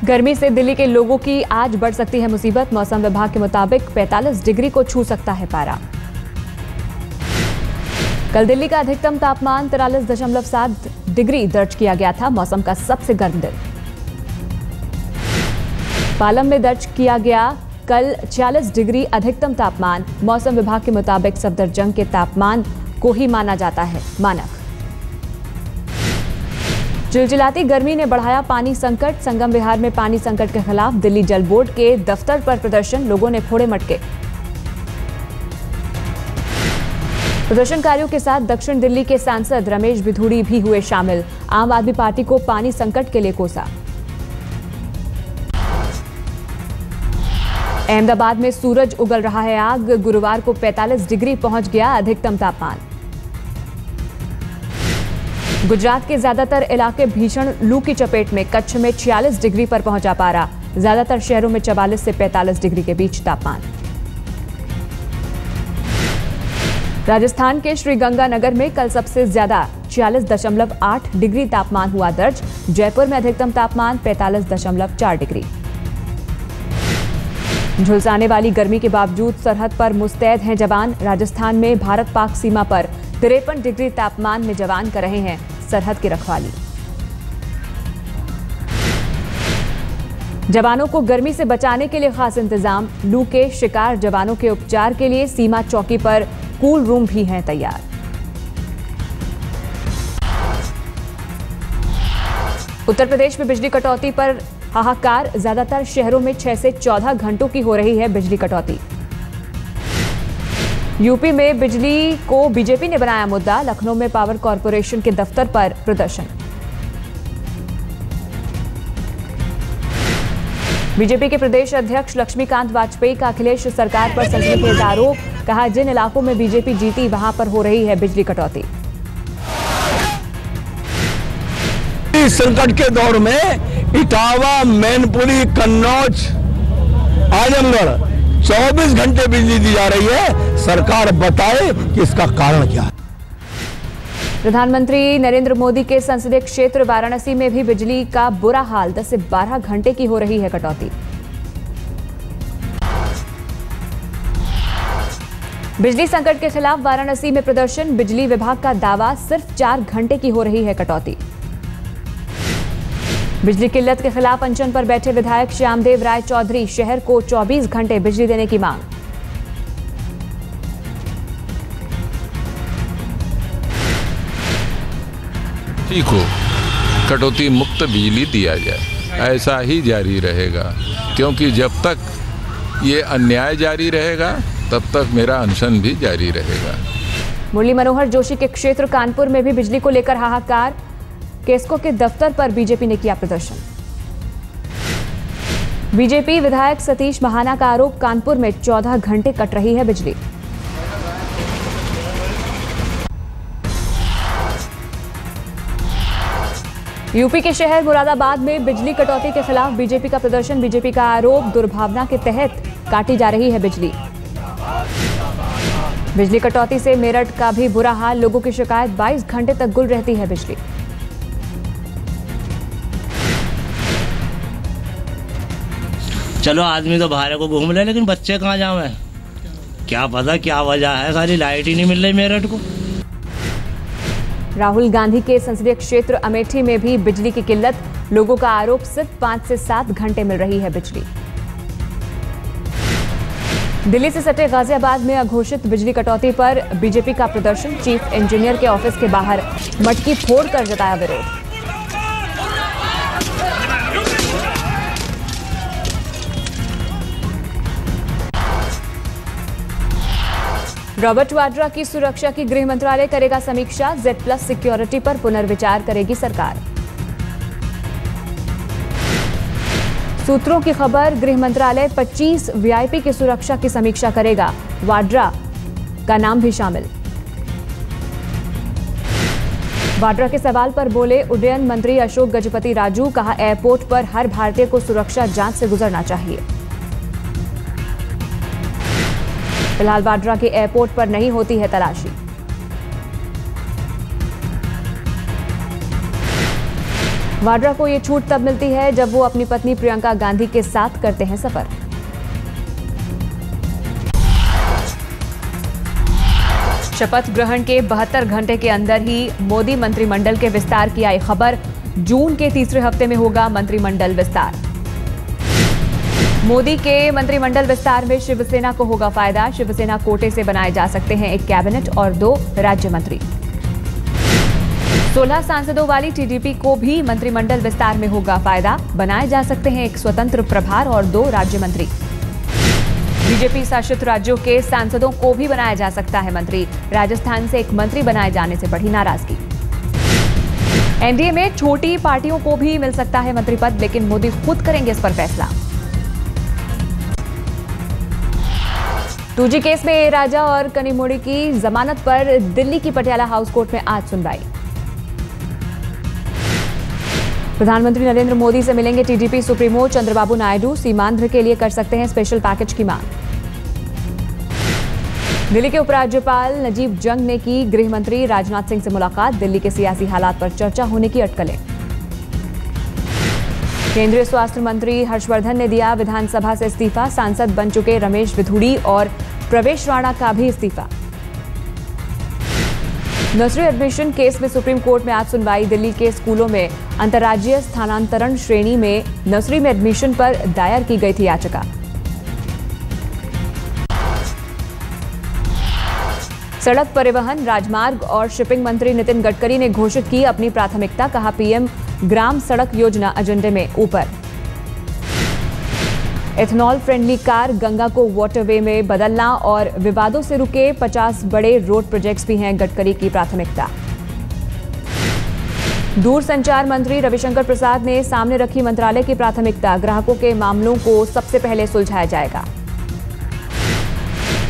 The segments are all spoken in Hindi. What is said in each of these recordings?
गर्मी से दिल्ली के लोगों की आज बढ़ सकती है मुसीबत। मौसम विभाग के मुताबिक 45 डिग्री को छू सकता है पारा। कल दिल्ली का अधिकतम तापमान 43.7 डिग्री दर्ज किया गया था, मौसम का सबसे गर्म दिन। पालम में दर्ज किया गया कल 46 डिग्री अधिकतम तापमान। मौसम विभाग के मुताबिक सफदरजंग के तापमान को ही माना जाता है मानक। चिलचिलाती गर्मी ने बढ़ाया पानी संकट। संगम विहार में पानी संकट के खिलाफ दिल्ली जल बोर्ड के दफ्तर पर प्रदर्शन, लोगों ने फोड़े मटके। प्रदर्शनकारियों के साथ दक्षिण दिल्ली के सांसद रमेश बिधूड़ी भी हुए शामिल। आम आदमी पार्टी को पानी संकट के लिए कोसा। अहमदाबाद में सूरज उगल रहा है आग। गुरुवार को 45 डिग्री पहुंच गया अधिकतम तापमान। गुजरात के ज्यादातर इलाके भीषण लू की चपेट में। कच्छ में 46 डिग्री पर पहुंचा पारा। ज्यादातर शहरों में 44 से 45 डिग्री के बीच तापमान। राजस्थान के श्रीगंगानगर में कल सबसे ज्यादा 46.8 डिग्री तापमान हुआ दर्ज। जयपुर में अधिकतम तापमान 45.4 डिग्री। झुलसाने वाली गर्मी के बावजूद सरहद पर मुस्तैद हैं जवान। राजस्थान में भारत पाक सीमा पर 53 डिग्री तापमान में जवान कर रहे हैं सरहद की रखवाली। जवानों को गर्मी से बचाने के लिए खास इंतजाम। लू के शिकार जवानों के उपचार के लिए सीमा चौकी पर कूल रूम भी हैं तैयार। उत्तर प्रदेश में बिजली कटौती पर हाहाकार। ज्यादातर शहरों में 6 से 14 घंटों की हो रही है बिजली कटौती। यूपी में बिजली को बीजेपी ने बनाया मुद्दा। लखनऊ में पावर कॉर्पोरेशन के दफ्तर पर प्रदर्शन। बीजेपी के प्रदेश अध्यक्ष लक्ष्मीकांत वाजपेयी का अखिलेश सरकार पर सनसनीखेज आरोप। कहा, जिन इलाकों में बीजेपी जीती वहां पर हो रही है बिजली कटौती। इस संकट के दौर में इटावा, मैनपुरी, कन्नौज, आजमगढ़ 24 घंटे बिजली दी जा रही है। सरकार बताए कि इसका कारण क्या है। प्रधानमंत्री नरेंद्र मोदी के संसदीय क्षेत्र वाराणसी में भी बिजली का बुरा हाल। 10 से 12 घंटे की हो रही है कटौती। बिजली संकट के खिलाफ वाराणसी में प्रदर्शन। बिजली विभाग का दावा, सिर्फ 4 घंटे की हो रही है कटौती। बिजली किल्लत के खिलाफ अनशन पर बैठे विधायक श्यामदेव राय चौधरी। शहर को 24 घंटे बिजली देने की मांग। ठीक हो, कटौती मुक्त बिजली दिया जाए, ऐसा ही जारी रहेगा, क्योंकि जब तक ये अन्याय जारी रहेगा तब तक मेरा अनशन भी जारी रहेगा। मुरली मनोहर जोशी के क्षेत्र कानपुर में भी बिजली को लेकर हाहाकार। केस्को के दफ्तर पर बीजेपी ने किया प्रदर्शन। बीजेपी विधायक सतीश महाना का आरोप, कानपुर में 14 घंटे कट रही है बिजली। यूपी के शहर मुरादाबाद में बिजली कटौती के खिलाफ बीजेपी का प्रदर्शन। बीजेपी का आरोप, दुर्भावना के तहत काटी जा रही है बिजली। बिजली कटौती से मेरठ का भी बुरा हाल। लोगों की शिकायत, 22 घंटे तक गुल रहती है बिजली। चलो आदमी तो बाहर को घूम ले, लेकिन बच्चे कहाँ जावे, क्या पता क्या वजह है, सारी लाइट ही नहीं मिल रही मेरठ को। राहुल गांधी के संसदीय क्षेत्र अमेठी में भी बिजली की किल्लत। लोगों का आरोप, सिर्फ 5 से 7 घंटे मिल रही है बिजली। दिल्ली से सटे गाजियाबाद में अघोषित बिजली कटौती पर बीजेपी का प्रदर्शन। चीफ इंजीनियर के ऑफिस के बाहर मटकी फोड़कर जताया विरोध। रॉबर्ट वाड्रा की सुरक्षा की गृह मंत्रालय करेगा समीक्षा। Z+ सिक्योरिटी पर पुनर्विचार करेगी सरकार। सूत्रों की खबर, गृह मंत्रालय 25 VIP की सुरक्षा की समीक्षा करेगा। वाड्रा का नाम भी शामिल। वाड्रा के सवाल पर बोले उड्डयन मंत्री अशोक गजपति राजू। कहा, एयरपोर्ट पर हर भारतीय को सुरक्षा जांच से गुजरना चाहिए। फिलहाल वाड्रा के एयरपोर्ट पर नहीं होती है तलाशी। वाड्रा को ये छूट तब मिलती है जब वो अपनी पत्नी प्रियंका गांधी के साथ करते हैं सफर। शपथ ग्रहण के 72 घंटे के अंदर ही मोदी मंत्रिमंडल के विस्तार की आई खबर। जून के तीसरे हफ्ते में होगा मंत्रिमंडल विस्तार। मोदी के मंत्रिमंडल विस्तार में शिवसेना को होगा फायदा। शिवसेना कोटे से बनाए जा सकते हैं एक कैबिनेट और 2 राज्य मंत्री। 16 सांसदों वाली टीडीपी को भी मंत्रिमंडल विस्तार में होगा फायदा। बनाए जा सकते हैं एक स्वतंत्र प्रभार और 2 राज्य मंत्री। बीजेपी शासित राज्यों के सांसदों को भी बनाया जा सकता है मंत्री। राजस्थान से एक मंत्री बनाए जाने से बढ़ी नाराजगी। एनडीए में छोटी पार्टियों को भी मिल सकता है मंत्री पद, लेकिन मोदी खुद करेंगे इस पर फैसला। 2G केस में ए राजा और कनिमोड़ी की जमानत पर दिल्ली की पटियाला हाउस कोर्ट में आज सुनवाई। प्रधानमंत्री नरेंद्र मोदी से मिलेंगे टीडीपी सुप्रीमो चंद्रबाबू नायडू। सीमांध्र के लिए कर सकते हैं स्पेशल पैकेज की मांग। दिल्ली के उपराज्यपाल नजीब जंग ने की गृह मंत्री राजनाथ सिंह से मुलाकात। दिल्ली के सियासी हालात पर चर्चा होने की अटकलें। केंद्रीय स्वास्थ्य मंत्री हर्षवर्धन ने दिया विधानसभा से इस्तीफा। सांसद बन चुके रमेश विधुड़ी और प्रवेश राणा का भी इस्तीफा। नर्सरी एडमिशन केस में सुप्रीम कोर्ट में आज सुनवाई। दिल्ली के स्कूलों में अंतर्राज्यीय स्थानांतरण श्रेणी में नर्सरी में एडमिशन पर दायर की गई थी याचिका। सड़क परिवहन, राजमार्ग और शिपिंग मंत्री नितिन गडकरी ने घोषित की अपनी प्राथमिकता। कहा पीएम ग्राम सड़क योजना एजेंडे में ऊपर। एथनॉल फ्रेंडली कार गंगा को वाटरवे में बदलना और विवादों से रुके 50 बड़े रोड प्रोजेक्ट्स भी हैं गडकरी की प्राथमिकता। दूरसंचार मंत्री रविशंकर प्रसाद ने सामने रखी मंत्रालय की प्राथमिकता। ग्राहकों के मामलों को सबसे पहले सुलझाया जाएगा।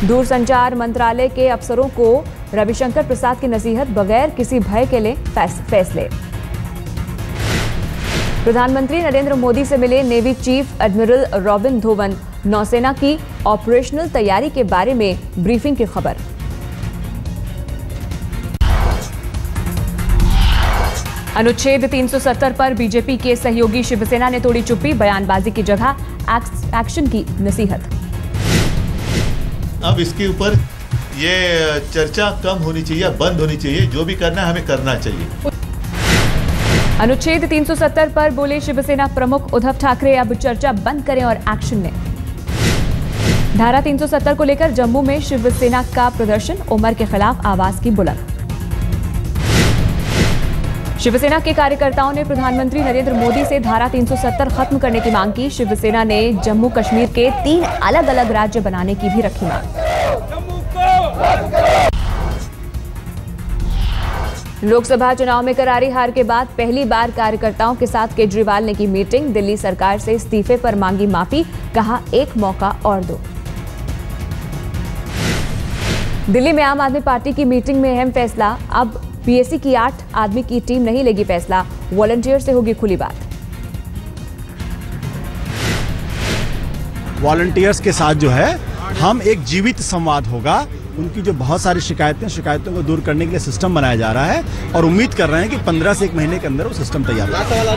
दूरसंचार मंत्रालय के अफसरों को रविशंकर प्रसाद की नसीहत, बगैर किसी भय के लिए फैसले। प्रधानमंत्री नरेंद्र मोदी से मिले नेवी चीफ एडमिरल रॉबिन धोवन। नौसेना की ऑपरेशनल तैयारी के बारे में ब्रीफिंग की खबर। अनुच्छेद 370 पर बीजेपी के सहयोगी शिवसेना ने तोड़ी चुप्पी। बयानबाजी की जगह एक्शन की नसीहत। अब इसके ऊपर ये चर्चा कम होनी चाहिए, बंद होनी चाहिए। जो भी करना है हमें करना चाहिए। अनुच्छेद 370 पर बोले शिवसेना प्रमुख उद्धव ठाकरे, अब चर्चा बंद करें और एक्शन लें। धारा 370 को लेकर जम्मू में शिवसेना का प्रदर्शन। उमर के खिलाफ आवाज की बुलंद। शिवसेना के कार्यकर्ताओं ने प्रधानमंत्री नरेंद्र मोदी से धारा 370 खत्म करने की मांग की। शिवसेना ने जम्मू कश्मीर के 3 अलग अलग राज्य बनाने की भी रखी मांग। लोकसभा चुनाव में करारी हार के बाद पहली बार कार्यकर्ताओं के साथ केजरीवाल ने की मीटिंग। दिल्ली सरकार से इस्तीफे पर मांगी माफी। कहा एक मौका और दो। दिल्ली में आम आदमी पार्टी की मीटिंग में अहम फैसला। अब पीएससी की 8 आदमी की टीम नहीं लेगी फैसला। वॉलंटियर से होगी खुली बात। वॉलंटियर्स के साथ जो है हम एक जीवित संवाद होगा। उनकी जो बहुत सारी शिकायतों को दूर करने के लिए सिस्टम बनाया जा रहा है और उम्मीद कर रहे हैं कि 15 से 1 महीने के अंदर वो सिस्टम तैयार होगा।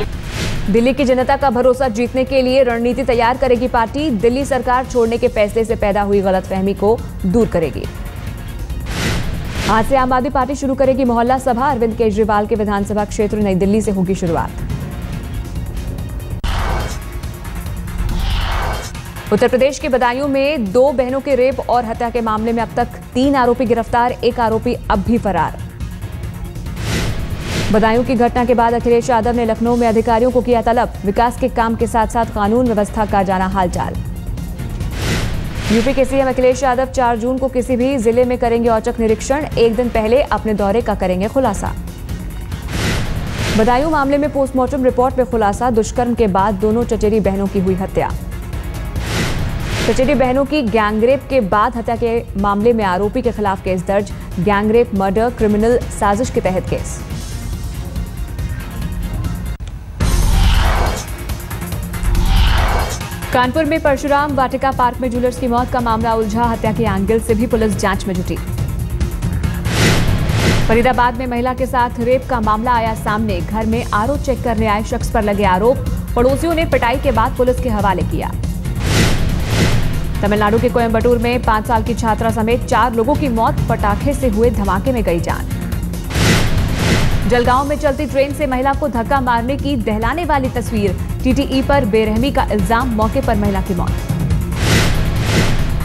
दिल्ली की जनता का भरोसा जीतने के लिए रणनीति तैयार करेगी पार्टी। दिल्ली सरकार छोड़ने के फैसले से पैदा हुई गलतफहमी को दूर करेगी। आज से आम आदमी पार्टी शुरू करेगी मोहल्ला सभा। अरविंद केजरीवाल के विधानसभा क्षेत्र नई दिल्ली से होगी शुरुआत। उत्तर प्रदेश के बदायूं में 2 बहनों के रेप और हत्या के मामले में अब तक 3 आरोपी गिरफ्तार। 1 आरोपी अब भी फरार। बदायूं की घटना के बाद अखिलेश यादव ने लखनऊ में अधिकारियों को किया तलब। विकास के काम के साथ साथ कानून व्यवस्था का जाना हालचाल। यूपी के सीएम अखिलेश यादव 4 जून को किसी भी जिले में करेंगे औचक निरीक्षण। 1 दिन पहले अपने दौरे का करेंगे खुलासा। बदायूं मामले में पोस्टमार्टम रिपोर्ट में खुलासा। दुष्कर्म के बाद दोनों चचेरी बहनों की हुई हत्या। चचेरी बहनों की गैंगरेप के बाद हत्या के मामले में आरोपी के खिलाफ केस दर्ज। गैंगरेप मर्डर क्रिमिनल साजिश के तहत केस। कानपुर में परशुराम वाटिका पार्क में जूलर्स की मौत का मामला उलझा। हत्या के एंगल से भी पुलिस जांच में जुटी। फरीदाबाद में महिला के साथ रेप का मामला आया सामने। घर में आरओ चेक करने आए शख्स पर लगे आरोप, पड़ोसियों ने पिटाई के बाद पुलिस के हवाले किया। तमिलनाडु के कोयम्बटूर में 5 साल की छात्रा समेत 4 लोगों की मौत, पटाखे से हुए धमाके में गई जान। जलगांव में चलती ट्रेन से महिला को धक्का मारने की दहलाने वाली तस्वीर, टीटीई पर बेरहमी का इल्जाम, मौके पर महिला की मौत।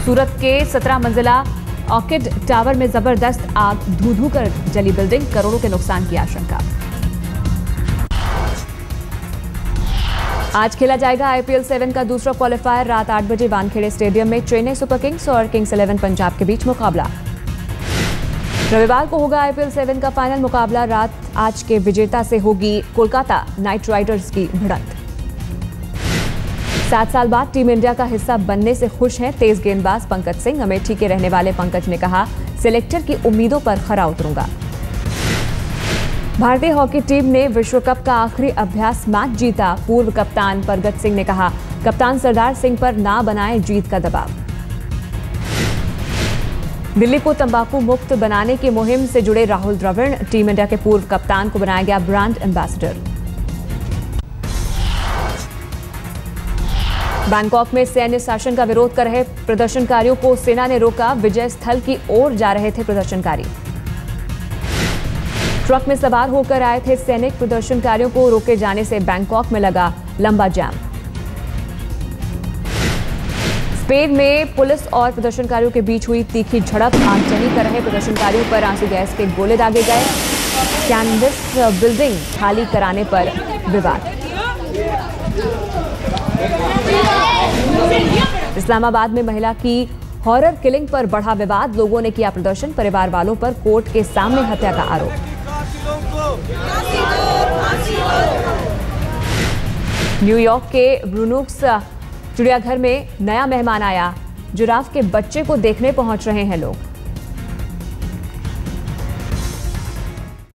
सूरत के 17 मंजिला ऑर्किड टावर में जबरदस्त आग, धू-धू कर जली बिल्डिंग, करोड़ों के नुकसान की आशंका। आज खेला जाएगा आईपीएल 7 का दूसरा क्वालिफायर। रात 8 बजे वानखेड़े स्टेडियम में चेन्नई सुपर किंग्स और किंग्स 11 पंजाब के बीच मुकाबला। रविवार को होगा आईपीएल 7 का फाइनल मुकाबला। रात आज के विजेता से होगी कोलकाता नाइट राइडर्स की भिड़ंत। 7 साल बाद टीम इंडिया का हिस्सा बनने से खुश हैं तेज गेंदबाज पंकज सिंह। अमेठी के रहने वाले पंकज ने कहा, सिलेक्टर की उम्मीदों पर खरा उतरूंगा। भारतीय हॉकी टीम ने विश्व कप का आखिरी अभ्यास मैच जीता। पूर्व कप्तान परगत सिंह ने कहा, कप्तान सरदार सिंह पर ना बनाए जीत का दबाव। दिल्ली को तंबाकू मुक्त बनाने की मुहिम से जुड़े राहुल द्रविड़, टीम इंडिया के पूर्व कप्तान को बनाया गया ब्रांड एम्बेसडर। बैंकॉक में सैन्य शासन का विरोध कर रहे प्रदर्शनकारियों को सेना ने रोका। विजय स्थल की ओर जा रहे थे प्रदर्शनकारी। ट्रक में सवार होकर आए थे सैनिक। प्रदर्शनकारियों को रोके जाने से बैंकॉक में लगा लंबा जाम। स्पेन में पुलिस और प्रदर्शनकारियों के बीच हुई तीखी झड़प। आगजनी कर रहे प्रदर्शनकारियों पर आंसू गैस के गोले दागे गए। कैनवस बिल्डिंग खाली कराने पर विवाद। इस्लामाबाद में महिला की हॉरर किलिंग पर बढ़ा विवाद। लोगों ने किया प्रदर्शन। परिवार वालों पर कोर्ट के सामने हत्या का आरोप। न्यूयॉर्क के ब्रूनुक्स चिड़ियाघर में नया मेहमान आया। जिराफ के बच्चे को देखने पहुंच रहे हैं लोग।